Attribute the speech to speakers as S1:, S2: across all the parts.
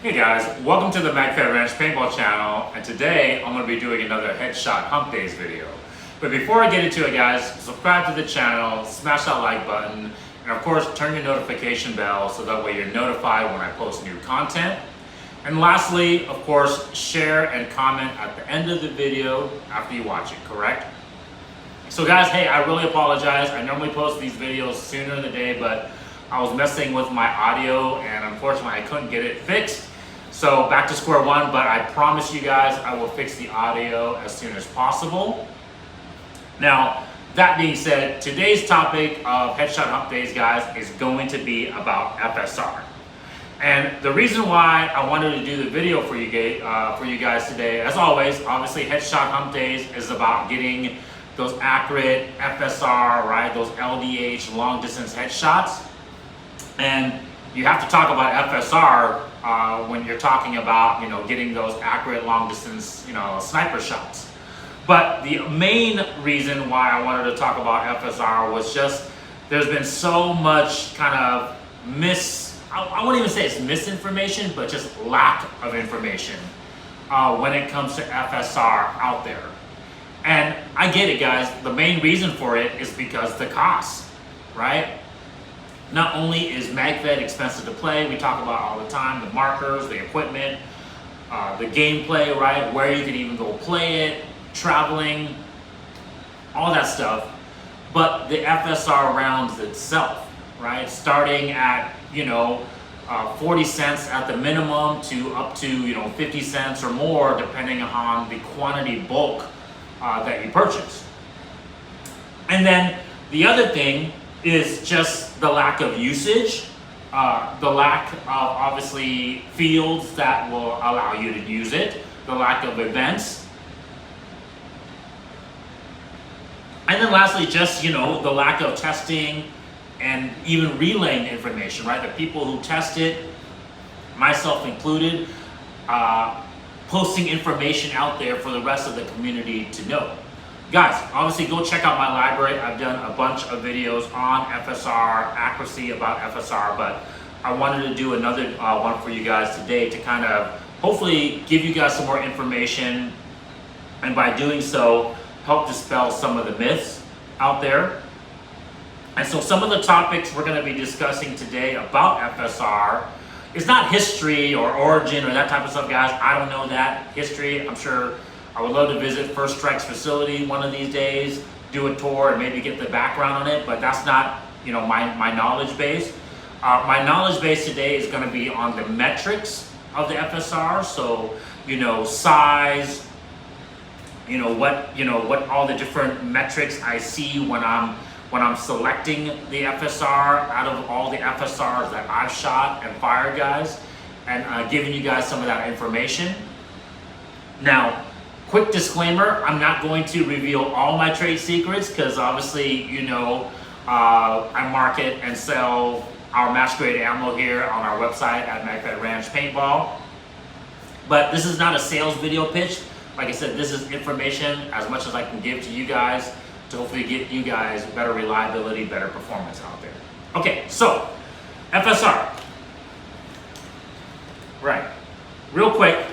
S1: Hey guys, welcome to the MagFed Ranch Paintball channel, and today I'm going to be doing another headshot hump days video. But before I get into it guys, subscribe to the channel, smash that like button, and of course turn your notification bell so that way you're notified when I post new content. And lastly, of course, share and comment at the end of the video after you watch it, correct? So guys, hey, I really apologize. I normally post these videos sooner in the day, but I was messing with my audio and unfortunately I couldn't get it fixed. So back to square one, but I promise you guys I will fix the audio as soon as possible. Now, that being said, today's topic of Headshot Hump Days, guys, is going to be about FSR. And the reason why I wanted to do the video for you guys today, as always, obviously Headshot Hump Days is about getting those accurate FSR, right? Those LDH, long distance headshots. And you have to talk about FSR when you're talking about, getting those accurate long distance, sniper shots. But the main reason why I wanted to talk about FSR was just there's been so much kind of I wouldn't even say it's misinformation, but just lack of information when it comes to FSR out there. And I get it, guys. The main reason for it is because the cost, right? Not only is MagFed expensive to play, we talk about all the time, the markers, the equipment, the gameplay, right? Where you can even go play it, traveling, all that stuff. But the FSR rounds itself, right? Starting at, 40 cents at the minimum to up to, 50 cents or more, depending on the quantity bulk that you purchase. And then the other thing is just the lack of usage, the lack of obviously fields that will allow you to use it, the lack of events. And then lastly, just, the lack of testing and even relaying information, right? The people who test it, myself included, posting information out there for the rest of the community to know. Guys, obviously go check out my library. I've done a bunch of videos on FSR, accuracy about FSR, but I wanted to do another one for you guys today to kind of hopefully give you guys some more information, and by doing so, help dispel some of the myths out there. And so some of the topics we're going to be discussing today about FSR is not history or origin or that type of stuff, guys. I don't know that history. I'm sure I would love to visit First Strike's facility one of these days, do a tour and maybe get the background on it, but that's not, my knowledge base. My knowledge base today is going to be on the metrics of the FSR. So, size, what all the different metrics I see when I'm selecting the FSR out of all the FSRs that I've shot and fired, guys, and giving you guys some of that information. Now, quick disclaimer, I'm not going to reveal all my trade secrets because obviously, I market and sell our match grade ammo here on our website at MagFed Ranch Paintball. But this is not a sales video pitch. Like I said, this is information as much as I can give to you guys to hopefully get you guys better reliability, better performance out there. Okay, so FSR. Right, real quick.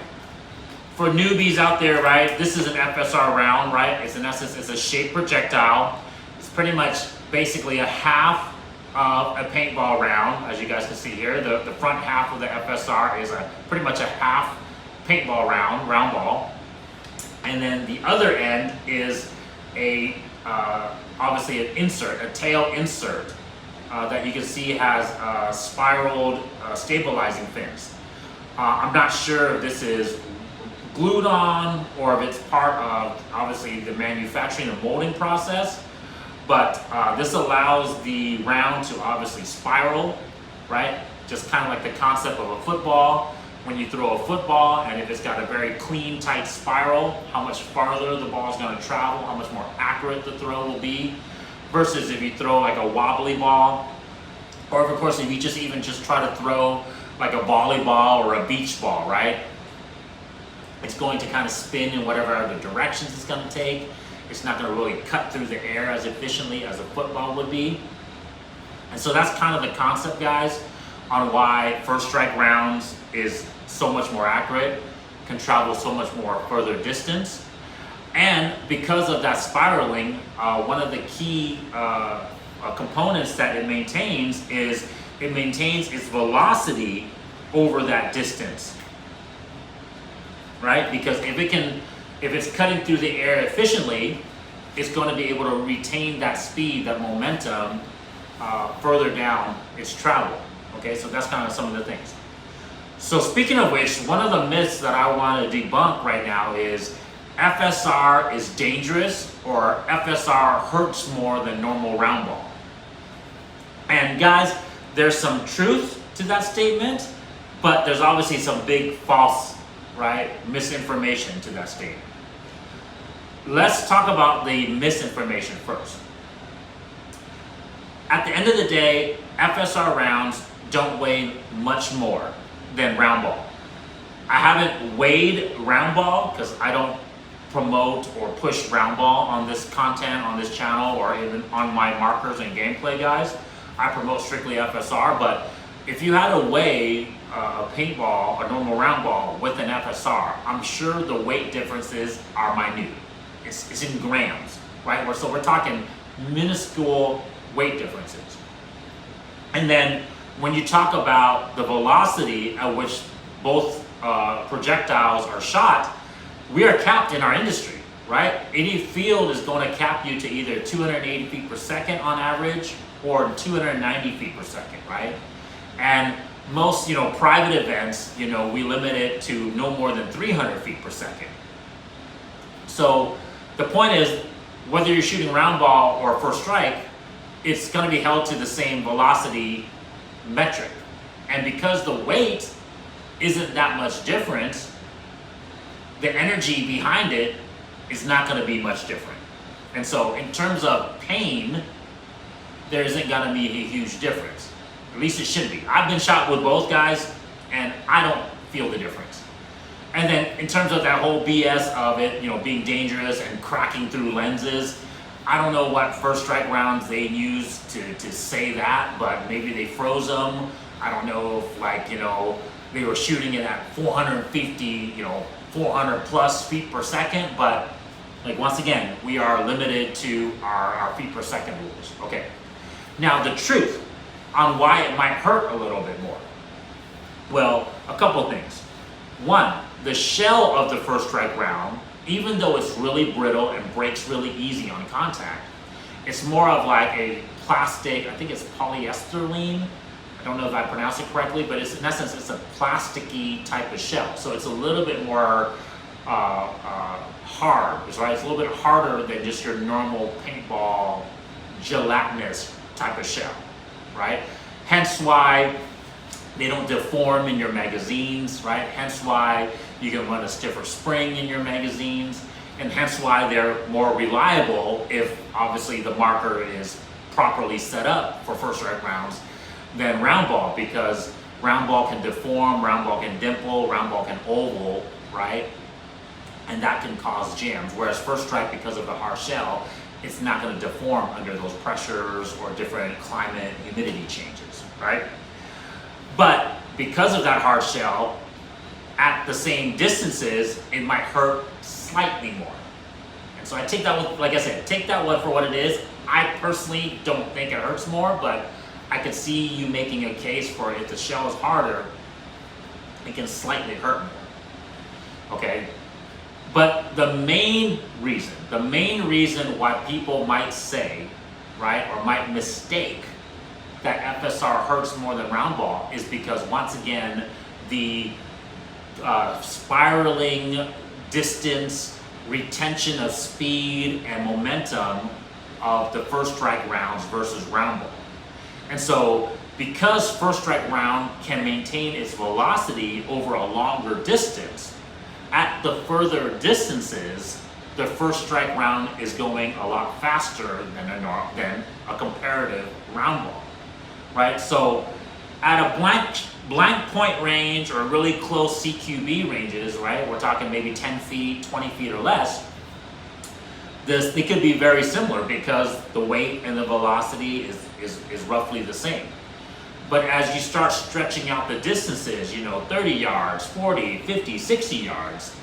S1: For newbies out there, right, this is an FSR round, right? It's in essence, it's a shaped projectile. It's pretty much basically a half of a paintball round, as you guys can see here. The front half of the FSR is pretty much a half paintball round ball. And then the other end is obviously an insert, a tail insert that you can see has spiraled stabilizing fins. I'm not sure if this is glued on or if it's part of obviously the manufacturing and molding process, but this allows the round to obviously spiral, right? Just kind of like the concept of a football. When you throw a football and if it's got a very clean, tight spiral, how much farther the ball is going to travel, how much more accurate the throw will be, versus if you throw like a wobbly ball, or of course if you just try to throw like a volleyball or a beach ball, right? It's going to kind of spin in whatever other directions it's going to take. It's not going to really cut through the air as efficiently as a football would be. And so that's kind of the concept, guys. on why first strike rounds is so much more accurate, can travel so much more further distance. And because of that spiraling, one of the key components that it maintains is it maintains its velocity over that distance, right? Because if it's cutting through the air efficiently, it's going to be able to retain that speed, that momentum, further down its travel. Okay, so that's kind of some of the things. So speaking of which, one of the myths that I want to debunk right now is FSR is dangerous or FSR hurts more than normal round ball. And guys, there's some truth to that statement, but there's obviously some big false, right, misinformation to that statement. Let's talk about the misinformation first. At the end of the day, FSR rounds don't weigh much more than round ball. I haven't weighed round ball because I don't promote or push round ball on this content, on this channel, or even on my markers and gameplay guys. I promote strictly FSR, but if you had to weigh a paintball, a normal round ball with an FSR, I'm sure the weight differences are minute. It's in grams, right? So we're talking minuscule weight differences. And then when you talk about the velocity at which both projectiles are shot, we are capped in our industry, right? Any field is going to cap you to either 280 feet per second on average or 290 feet per second, right? And most, private events, we limit it to no more than 300 feet per second. So the point is, whether you're shooting round ball or first strike, it's going to be held to the same velocity metric. And because the weight isn't that much different, the energy behind it is not going to be much different. And so in terms of pain, there isn't going to be a huge difference. At least it should be. I've been shot with both guys and I don't feel the difference. And then in terms of that whole BS of it, being dangerous and cracking through lenses, I don't know what first strike rounds they used to say that, but maybe they froze them. I don't know if they were shooting it at 450, 400 plus feet per second, but once again, we are limited to our feet per second rules. Okay. Now the truth on why it might hurt a little bit more. Well, a couple things. One, the shell of the first strike round, even though it's really brittle and breaks really easy on contact, it's more of like a plastic, I think it's polyesterylene. I don't know if I pronounced it correctly, but in essence, it's a plasticky type of shell. So it's a little bit more hard, right? It's a little bit harder than just your normal paintball gelatinous type of shell, right? Hence why they don't deform in your magazines, right? Hence why you can run a stiffer spring in your magazines, and hence why they're more reliable if obviously the marker is properly set up for first strike rounds than round ball, because round ball can deform, round ball can dimple, round ball can oval, right? And that can cause jams, whereas first strike, because of the hard shell, it's not going to deform under those pressures or different climate humidity changes, right? But because of that hard shell, at the same distances, it might hurt slightly more. And so I take that one, like I said, take that one for what it is. I personally don't think it hurts more, but I could see you making a case for if the shell is harder, it can slightly hurt more. Okay? But the main reason why people might say, right, or might mistake that FSR hurts more than round ball is because, once again, the spiraling distance, retention of speed and momentum of the first strike rounds versus round ball. And so because first strike round can maintain its velocity over a longer distance, at the further distances, the first strike round is going a lot faster than a comparative round ball, right? So at a blank point range or really close CQB ranges, right? We're talking maybe 10 feet, 20 feet or less. They could be very similar because the weight and the velocity is roughly the same. But as you start stretching out the distances, 30 yards, 40, 50, 60 yards,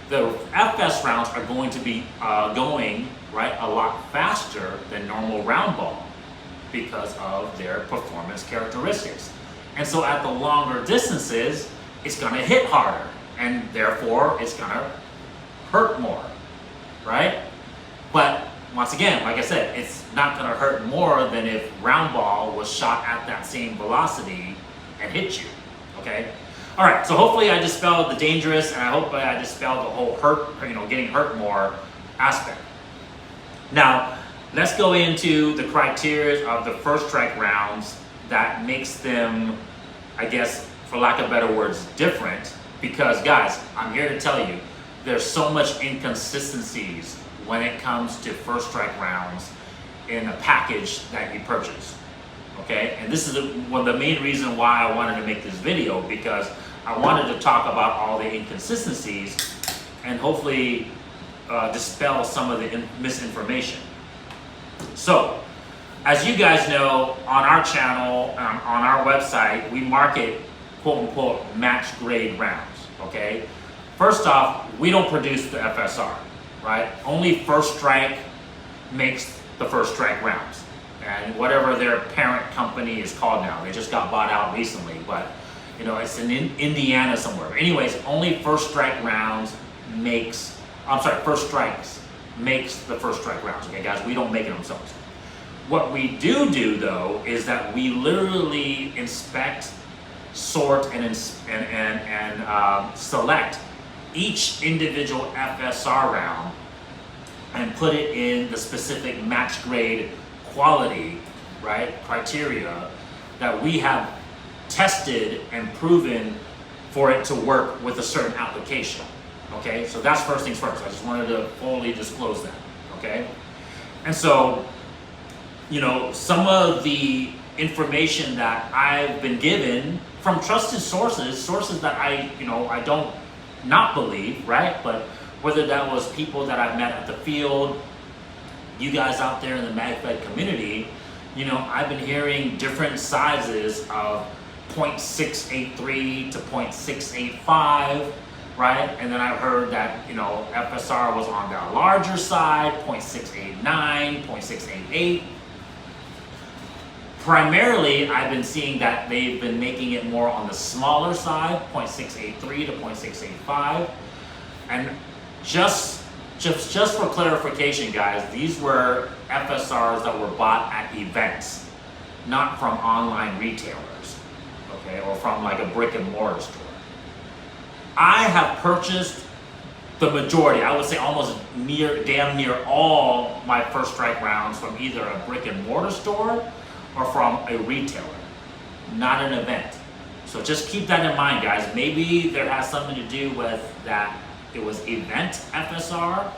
S1: the FS rounds are going to be going right a lot faster than normal round ball because of their performance characteristics. And so at the longer distances, it's going to hit harder, and therefore it's going to hurt more, right? But once again, like I said, it's not going to hurt more than if round ball was shot at that same velocity and hit you, okay? All right, so hopefully I dispelled the dangerous, and I hope I dispelled the whole hurt, getting hurt more aspect. Now, let's go into the criteria of the first strike rounds that makes them, I guess, for lack of better words, different. Because guys, I'm here to tell you, there's so much inconsistencies when it comes to first strike rounds in a package that you purchase, okay? And this is the main reason why I wanted to make this video, because I wanted to talk about all the inconsistencies and hopefully dispel some of the misinformation. So, as you guys know, on our channel, on our website, we market quote-unquote match grade rounds, okay? First off, we don't produce the FSR, right? Only First Strike makes the First Strike rounds, and whatever their parent company is called now. They just got bought out recently, but it's in Indiana somewhere. Anyways, only First Strike rounds First Strikes makes the First Strike rounds, okay guys? We don't make it ourselves. What we do though is that we literally inspect, sort, and select each individual FSR round and put it in the specific match grade quality, right, criteria that we have tested and proven for it to work with a certain application, okay? So that's first things first. I just wanted to fully disclose that, okay? And so, some of the information that I've been given from trusted sources that I don't not believe, right? But whether that was people that I've met at the field, you guys out there in the MagFed community, I've been hearing different sizes of 0.683 to 0.685, right? And then I've heard that, FSR was on the larger side, 0.689, 0.688. Primarily, I've been seeing that they've been making it more on the smaller side, 0.683 to 0.685. And just for clarification, guys, these were FSRs that were bought at events, not from online retailers, okay, or from like a brick and mortar store. I have purchased the majority, I would say almost damn near all my First Strike rounds from either a brick and mortar store or from a retailer, not an event. So just keep that in mind, guys. Maybe there has something to do with that it was event FSR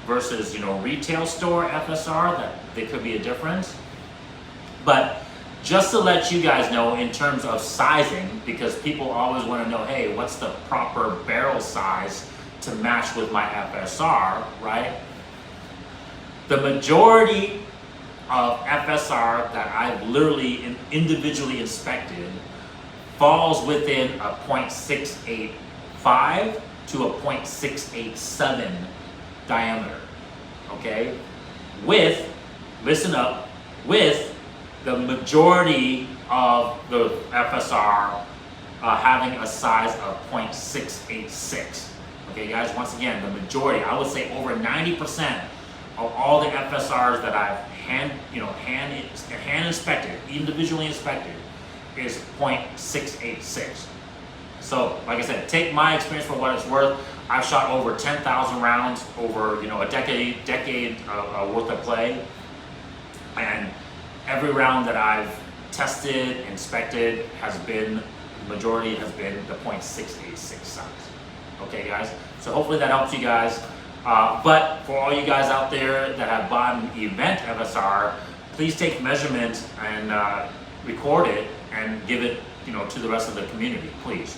S1: versus, retail store FSR, that there could be a difference. But just to let you guys know in terms of sizing, because people always want to know, hey, what's the proper barrel size to match with my FSR, right? The majority of FSR that I've literally individually inspected falls within a 0.685 to a 0.687 diameter, okay? Listen up, with the majority of the FSR having a size of 0.686. Okay guys, once again, the majority, I would say over 90% of all the FSRs that I've hand inspected, individually inspected, is 0.686. So, like I said, take my experience for what it's worth. I've shot over 10,000 rounds over, a decade worth of play, and every round that I've tested, inspected, majority has been the 0.686 size. Okay, guys. So hopefully that helps you guys. But for all you guys out there that have bought an event FSR, please take measurements and record it and give it, to the rest of the community, please.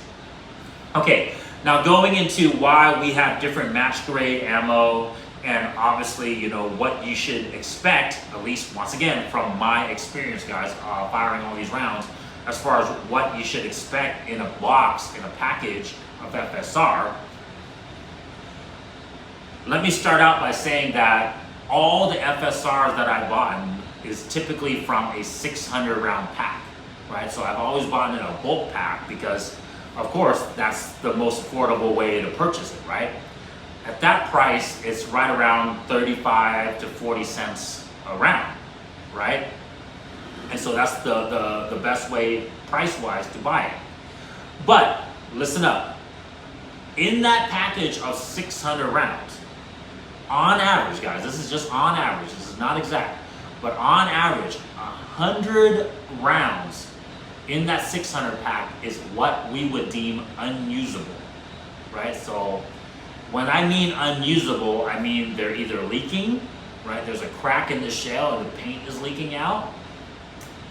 S1: Okay, now going into why we have different match grade ammo, and obviously, what you should expect, at least once again from my experience, guys, firing all these rounds. as far as what you should expect in a box, in a package of FSR, let me start out by saying that all the FSRs that I bought is typically from a 600 round pack, right? So I've always bought in a bulk pack because, of course, that's the most affordable way to purchase it, right? At that price, it's right around 35 to 40 cents a round, right? And so that's the best way price-wise to buy it. But listen up, in that package of 600 rounds, on average, guys, this is just on average, this is not exact, but on average, 100 rounds in that 600 pack is what we would deem unusable, right? So when I mean unusable, I mean they're either leaking, right? There's a crack in the shell and the paint is leaking out.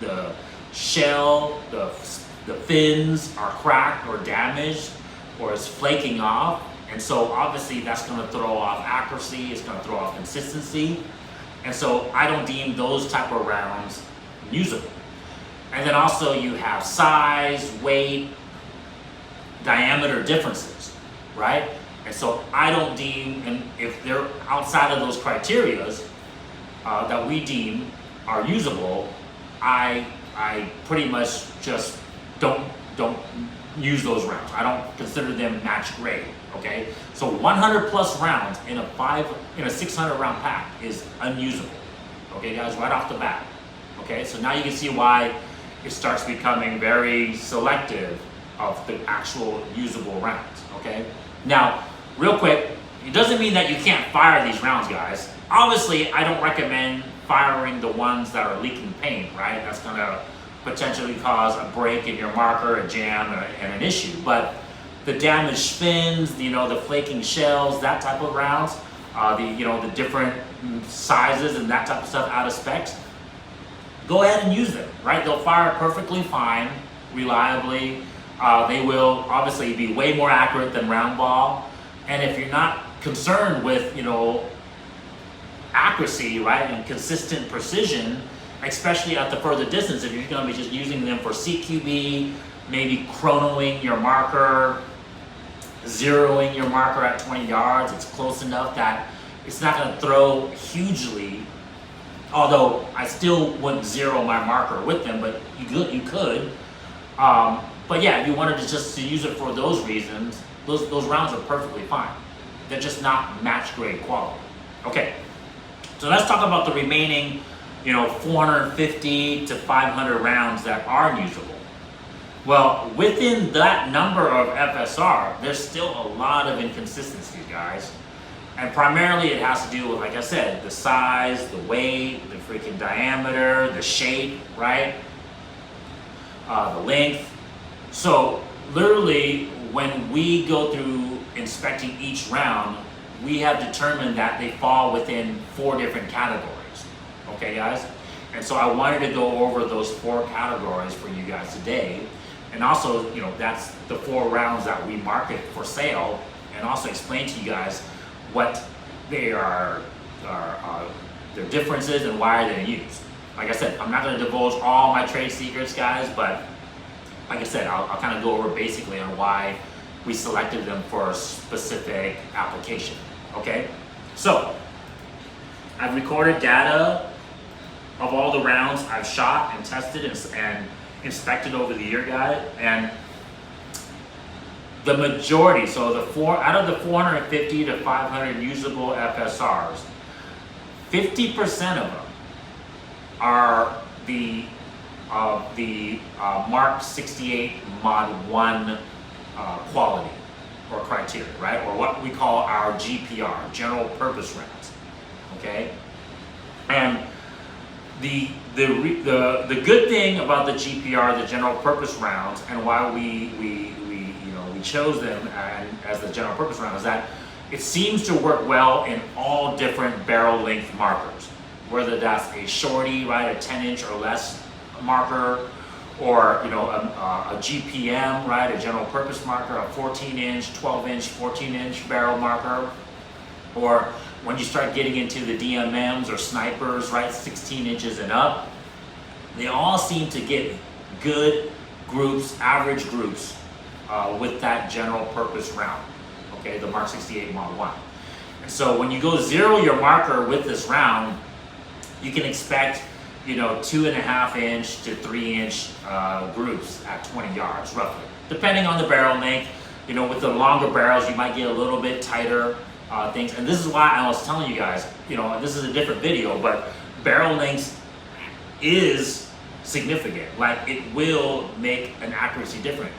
S1: The shell, the fins are cracked or damaged or is flaking off. And so obviously that's going to throw off accuracy, it's going to throw off consistency. And so I don't deem those type of rounds usable. And then also you have size, weight, diameter differences, right? And so I don't deem, and if they're outside of those criterias that we deem are usable, I pretty much just don't use those rounds. I don't consider them match grade. Okay, so 100 plus rounds in a 600 round pack is unusable. Okay, guys, right off the bat. Okay, so now you can see why it starts becoming very selective of the actual usable rounds. Okay, now real quick, it doesn't mean that you can't fire these rounds, guys. Obviously, I don't recommend firing the ones that are leaking paint, right? That's gonna potentially cause a break in your marker, a jam, and an issue. But the damaged fins, the flaking shells, that type of rounds, the different sizes and that type of stuff out of specs, go ahead and use them, right? They'll fire perfectly fine, reliably. They will obviously be way more accurate than round ball. And if you're not concerned with, accuracy, right, and consistent precision, especially at the further distance, if you're going to be just using them for CQB, maybe chronoing your marker, zeroing your marker at 20 yards, it's close enough that it's not going to throw hugely, although I still wouldn't zero my marker with them, but you could. But yeah, if you wanted to use it for those reasons, those rounds are perfectly fine. They're just not match grade quality. Okay, so let's talk about the remaining 450 to 500 rounds that are usable. Well, within that number of FSR, there's still a lot of inconsistencies, guys. And primarily it has to do with, like I said, the size, the weight, the freaking diameter, the shape, right? The length. So literally, when we go through inspecting each round, we have determined that they fall within 4 different categories. Okay, guys? And so I wanted to go over those 4 categories for you guys today. And also, that's the 4 rounds that we market for sale, and also explain to you guys what they are their differences and why they're used. Like I said, I'm not going to divulge all my trade secrets, guys, but like I said, I'll kind of go over basically on why we selected them for a specific application. Okay, so I've recorded data of all the rounds I've shot and tested and inspected over the year, guys, and the majority, so out of the 450 to 500 usable FSRs, 50% of them are the Mark 68 Mod 1 quality or criteria, right? Or what we call our GPR, general purpose rounds. Okay, and the good thing about the GPR, the general purpose rounds, and why we chose them as the general purpose round is that it seems to work well in all different barrel length markers, whether that's a shorty, right, a 10-inch or less marker, or a GPM, right, a general purpose marker, a 14-inch, 12-inch, 14-inch barrel marker, or when you start getting into the DMMs or snipers, right, 16 inches and up, they all seem to get good groups, average groups, with that general purpose round, okay, the Mark 68 Mod 1. And so when you go zero your marker with this round, you can expect, 2.5 inch to 3 inch groups at 20 yards roughly, depending on the barrel length. With the longer barrels, you might get a little bit tighter things. And this is why I was telling you guys, this is a different video, but barrel length is significant. Like, it will make an accuracy different,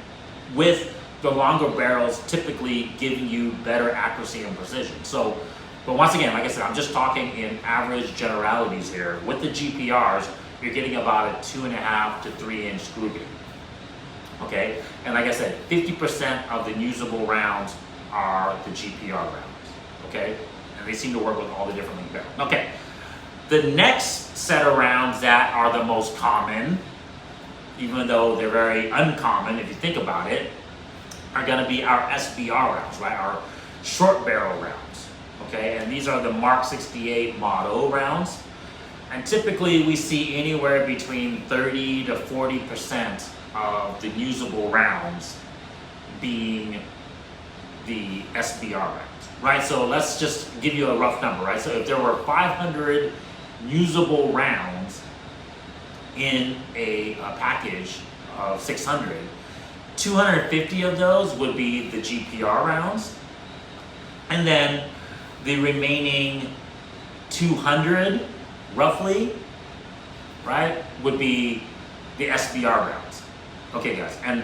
S1: with the longer barrels typically giving you better accuracy and precision. So, but once again, like I said, I'm just talking in average generalities here. With the GPRs, you're getting about a 2.5 to 3 inch grouping. Okay, and like I said, 50% of the usable rounds are the GPR rounds. Okay, and they seem to work with all the different length barrels. Okay, the next set of rounds that are the most common, even though they're very uncommon if you think about it, are going to be our SBR rounds, right? Our short barrel rounds. Okay, and these are the Mark 68 Mod O rounds, and typically we see anywhere between 30 to 40% of the usable rounds being the SBR rounds, right? So let's just give you a rough number, right? So if there were 500 usable rounds in a package of 600, 250 of those would be the GPR rounds, and then the remaining 200 roughly, right, would be the SBR rounds. Okay guys, and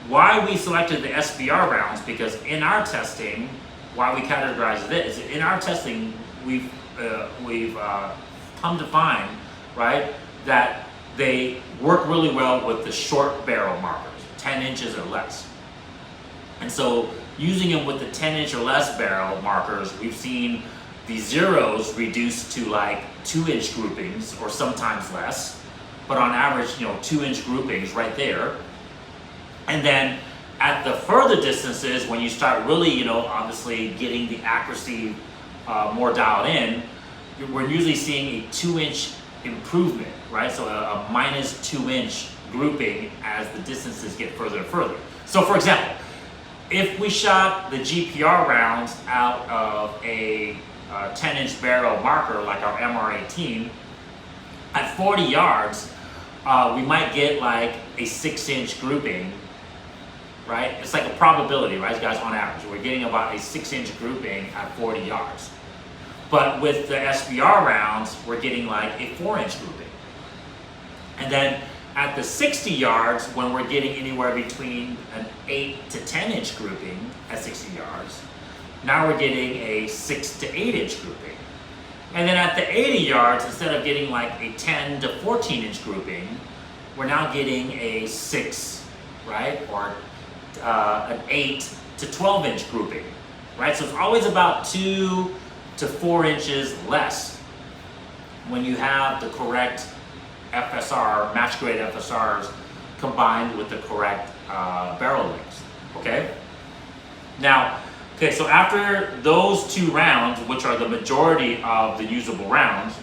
S1: why we selected the SBR rounds, because in our testing, why we categorized it is, in our testing, we've come to find, right, that they work really well with the short barrel markers, 10 inches or less. And so using them with the 10 inch or less barrel markers, we've seen the zeros reduced to like 2 inch groupings or sometimes less, but on average, 2 inch groupings right there. And then at the further distances, when you start really, obviously getting the accuracy more dialed in, we're usually seeing a 2 inch improvement, right? So a minus 2 inch grouping as the distances get further and further. So for example, if we shot the GPR rounds out of a 10 inch barrel marker like our MR18, at 40 yards, we might get like a 6 inch grouping, right? It's like a probability, right, guys, on average. We're getting about a 6 inch grouping at 40 yards. But with the SBR rounds, we're getting like a 4 inch grouping. And then at the 60 yards, when we're getting anywhere between an 8 to 10 inch grouping at 60 yards, now we're getting a 6 to 8 inch grouping. And then at the 80 yards, instead of getting like a 10 to 14 inch grouping, we're now getting a 6, right? Or an 8 to 12 inch grouping, right? So it's always about 2 to 4 inches less when you have the correct FSR, match grade FSRs, combined with the correct barrel lengths, okay? Now, okay, so after those 2 rounds, which are the majority of the usable rounds,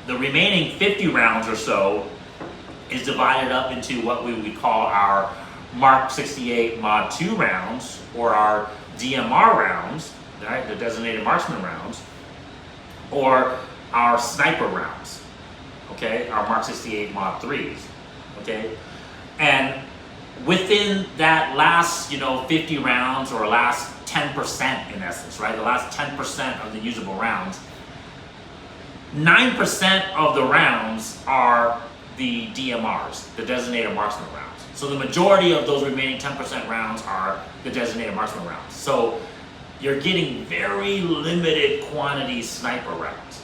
S1: the remaining 50 rounds or so is divided up into what we would call our Mark 68 Mod 2 rounds, or our DMR rounds, right, the designated marksman rounds, or our sniper rounds, okay, our Mark 68 Mod 3s, okay? And within that last, 50 rounds, or last 10% in essence, right, the last 10% of the usable rounds, 9% of the rounds are the DMRs, the designated marksman rounds. So the majority of those remaining 10% rounds are the designated marksman rounds. So you're getting very limited quantity sniper rounds.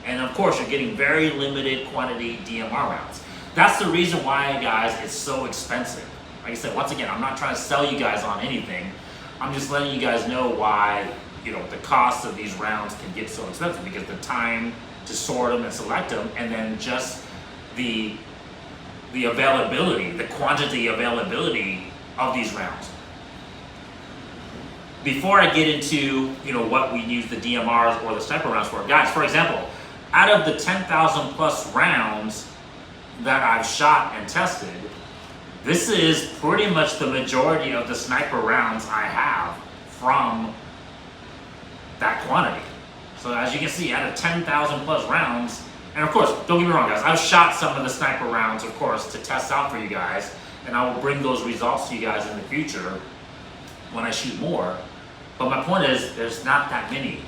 S1: And of course, you're getting very limited quantity DMR rounds. That's the reason why, guys, it's so expensive. Like I said, once again, I'm not trying to sell you guys on anything. I'm just letting you guys know why, the cost of these rounds can get so expensive, because the time to sort them and select them, and then just the availability, the quantity availability of these rounds. Before I get into, what we use the DMRs or the sniper rounds for, guys, for example, out of the 10,000 plus rounds, that I've shot and tested, this is pretty much the majority of the sniper rounds I have from that quantity. So as you can see, out of 10,000 plus rounds, and of course, don't get me wrong guys, I've shot some of the sniper rounds, of course, to test out for you guys, and I will bring those results to you guys in the future when I shoot more. But my point is, there's not that many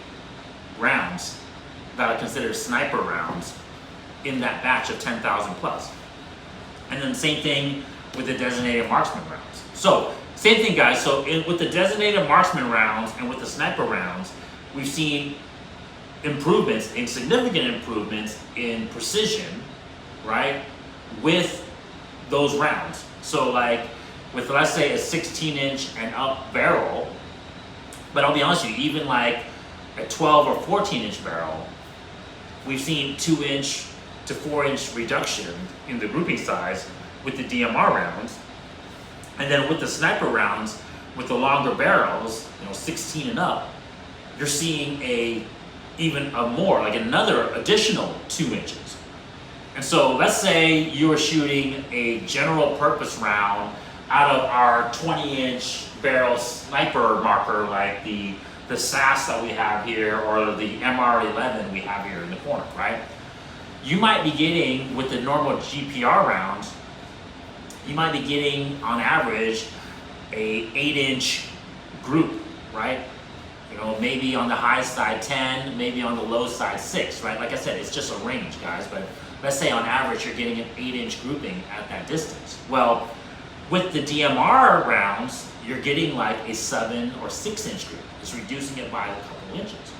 S1: rounds that are considered sniper rounds in that batch of 10,000 plus. And then same thing with the designated marksman rounds. So same thing guys, so with the designated marksman rounds and with the sniper rounds, we've seen improvements, in significant improvements in precision, right, with those rounds. So like with, let's say, a 16-inch and up barrel, but I'll be honest with you, even like a 12 or 14-inch barrel, we've seen 2-inch to 4-inch reduction in the grouping size with the DMR rounds. And then with the sniper rounds, with the longer barrels, 16 and up, you're seeing even more, like another additional 2 inches. And so let's say you are shooting a general purpose round out of our 20-inch barrel sniper marker, like the SAS that we have here, or the MR11 we have here in the corner, right? You might be getting, with the normal GPR rounds, you might be getting on average a 8-inch group, right? Maybe on the high side 10, maybe on the low side 6, right? Like I said, it's just a range, guys, but let's say on average you're getting an 8-inch grouping at that distance. Well, with the DMR rounds, you're getting like a 7 or 6-inch group. It's reducing it by a couple inches.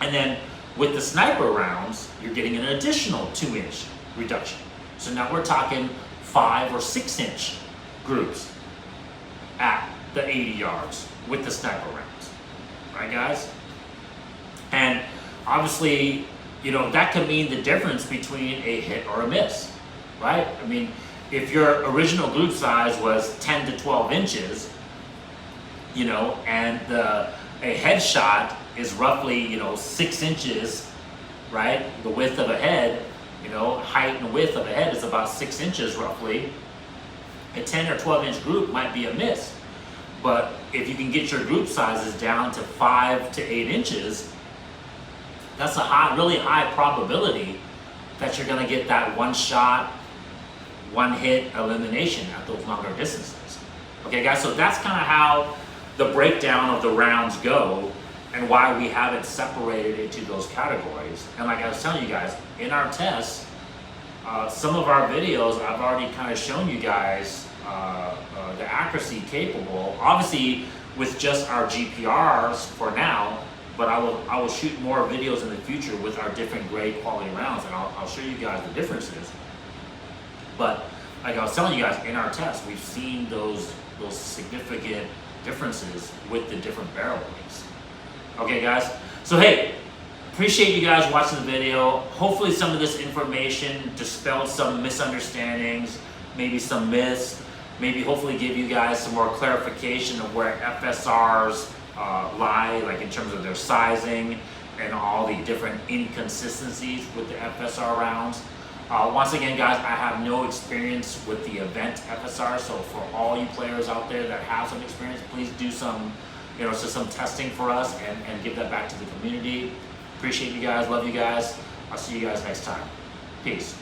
S1: And then with the sniper rounds, you're getting an additional 2-inch reduction. So now we're talking 5 or 6-inch groups at the 80 yards with the sniper rounds. Right, guys? And obviously, that can mean the difference between a hit or a miss, right? I mean, if your original group size was 10 to 12 inches, and a headshot is roughly, 6 inches, right? The width of a head, height and width of a head is about 6 inches roughly. A 10 or 12 inch group might be a miss. But if you can get your group sizes down to 5 to 8 inches, that's a really high probability that you're going to get that one shot, one hit elimination at those longer distances. Okay, guys, so that's kind of how the breakdown of the rounds go and why we have it separated into those categories. And like I was telling you guys, in our tests, some of our videos, I've already kind of shown you guys the accuracy capable, obviously with just our GPRs for now, but I will shoot more videos in the future with our different grade quality rounds, and I'll show you guys the differences. But like I was telling you guys, in our tests, we've seen those significant differences with the different barrel lengths. Okay, guys. So hey, appreciate you guys watching the video. Hopefully some of this information dispelled some misunderstandings, maybe some myths, maybe hopefully give you guys some more clarification of where FSRs lie, like in terms of their sizing and all the different inconsistencies with the FSR rounds. Once again, guys, I have no experience with the event FSR, so for all you players out there that have some experience, please do some testing for us and give that back to the community. Appreciate you guys, love you guys. I'll see you guys next time. Peace.